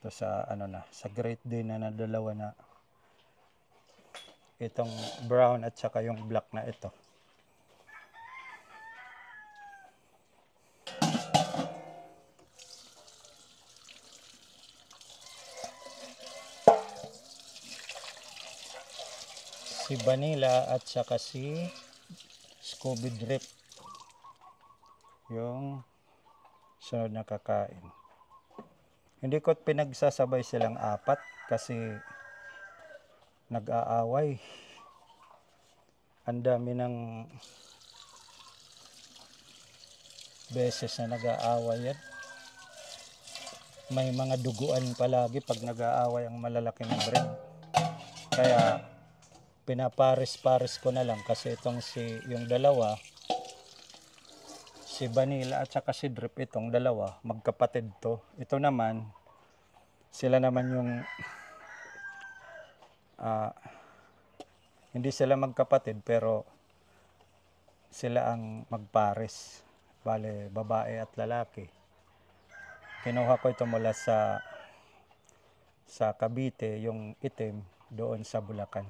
Ito sa ano na, sa Great Dane na dalawa na itong brown at saka yung black na ito. Si Vanilla at saka si Scooby Drip yung sunod na kakain. Hindi ko pinagsasabay silang apat kasi nag-aaway. Ang dami ng beses na nag-aaway yan. May mga duguan palagi pag nag-aaway ang malalaki ng breed. Kaya pinapares-pares ko na lang kasi itong yung dalawa, si Vanilla at saka si Drip, itong dalawa, magkapatid to. Ito naman, sila naman yung hindi sila magkapatid pero sila ang magpares. Bale, babae at lalaki. Kinuha ko ito mula sa Cavite, yung itim doon sa Bulacan.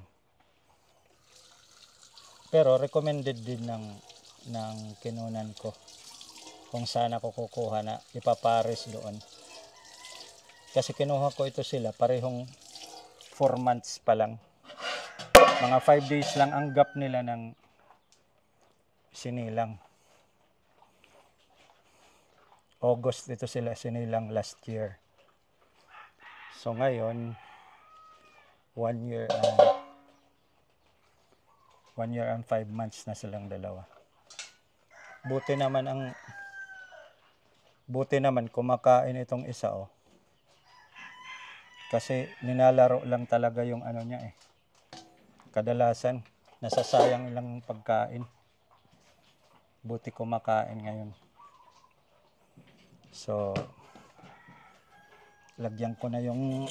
Pero recommended din ng kinunan ko kung saan ako kukuha na ipapares doon. Kasi kinuha ko ito sila parehong 4 months pa lang. Mga 5 days lang ang gap nila ng sinilang. August ito sila sinilang last year. So ngayon 1 year and 5 months na silang dalawa. Buti naman kumakain itong isa kasi nilalaro lang talaga yung ano niya kadalasan nasasayang ilang pagkain. Buti kumakain ngayon. So lagyan ko na yung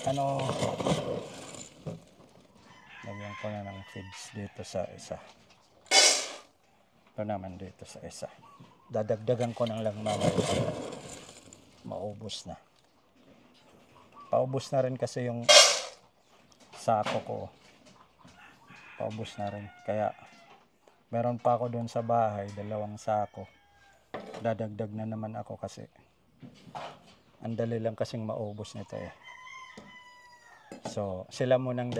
lagyan ko na ng feeds dito sa isa. Ito naman dito sa isa. Dadagdagan ko lang mamaya. Maubos na. Paubos na rin kasi yung sako ko. Paubos na rin. Kaya meron pa ako doon sa bahay, 2 sako. Dadagdag na naman ako kasi ang dali lang kasing maubos nito So, sila munang 2.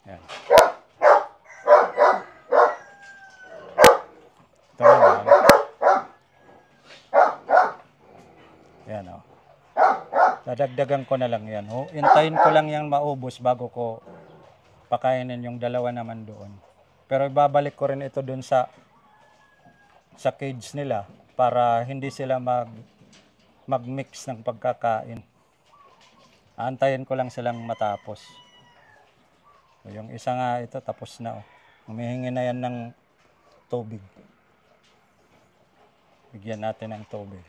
Yan. Ito naman. Yan Dadagdagan ko na lang yan. Hintayin ko lang yan maubos bago ko pakainin yung 2 naman doon. Pero ibabalik ko rin ito doon sa cage nila para hindi sila mag-mix ng pagkakain. Aantayin ko lang silang matapos. Yung isa nga ito tapos na Humihingi na yan ng tubig. Bigyan natin ng tubig.